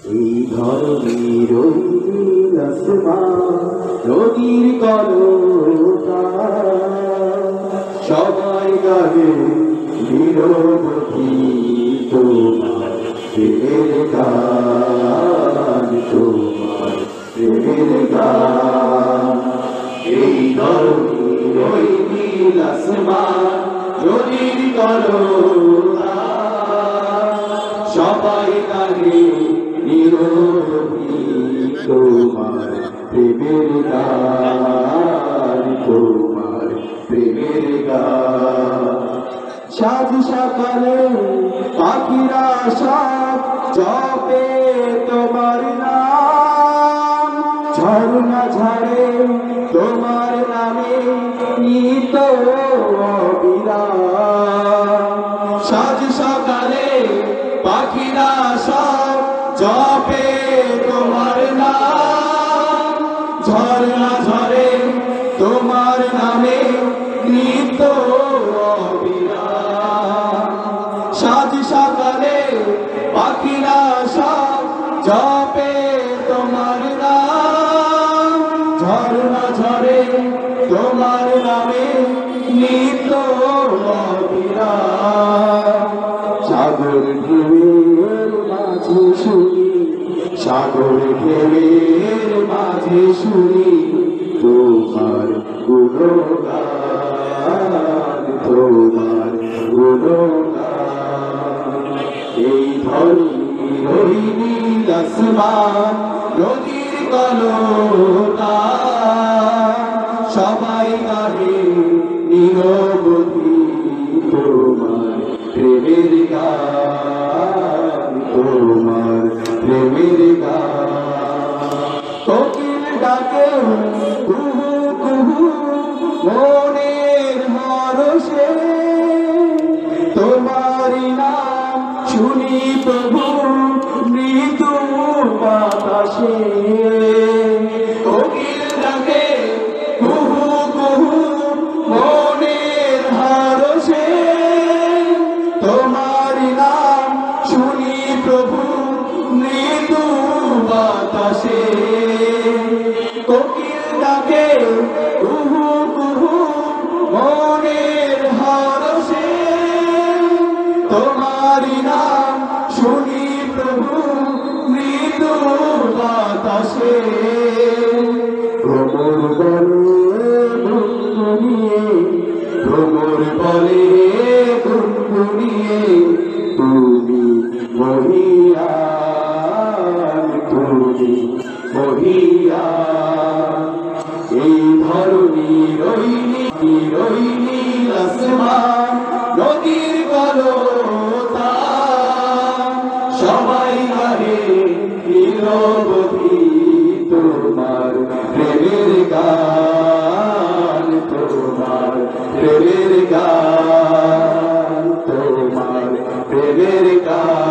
এই ধরনের নদীর কলকা সবাই গাহে নিরবধি তোমার প্রেমের গান, তোমার প্রেমের গান। এই ধরনের ওই নীল আসমান নদীর কলকা সবাই গাহে নিরবধি তোমার প্রেমের গান, তোমার প্রেমের গান। সাজ সকালে পাখিরা সব জপে তোমার নাম, ঝর্ণা ঝরে তোমার নামে নিত অবিরাম। সাজ সকালে পাখিরা সব জপে তোমার নাম, ঝর্ণা ঝরে তোমার নামে নিত অবিরাম। সাজ সকালে পাখিরা সব জপে তোমার নাম, ঝর্ণা ঝরে তোমার নামে নিত অবিরাম। সাগর ঢেউয়ের মাঝে শুনি, সাগর ঢেউয়ের মাঝে শুনি তোমার গুণগান, তোমার গুণগান। এই ধরনের ওই নীল আসমান নদীর কলকা সবাই গাহে নিরবধি তোমার প্রেমের গান, তোমার প্রেমের গান। কোকিল ডাকে কুহু কুহু মনের হরষে, তোমারি নাম শুনি প্রভু মৃদু বাতাসে। কোকিল ডাকে কুহু কুহু মনের হরষে, তোমারি নাম শুনি প্রভু মৃদু বাতাসে। কোকিল ডাকে কুহু কুহু মনের হরষে, তোমারি নাম শুনি প্রভু মৃদু বাতাসে। ভ্রমর বলে গুনগুনিয়ে, ভ্রমর বলে গুনগুনিয়ে তুমি মহিয়ান, তুমি মহিয়ান। এই ধরনের ওই নীল আসমান নদীর কলকা সবাই গাহে নিরবধি তোমার প্রেমের গান, তোমার প্রেমের গান, তোমার প্রেমের গান।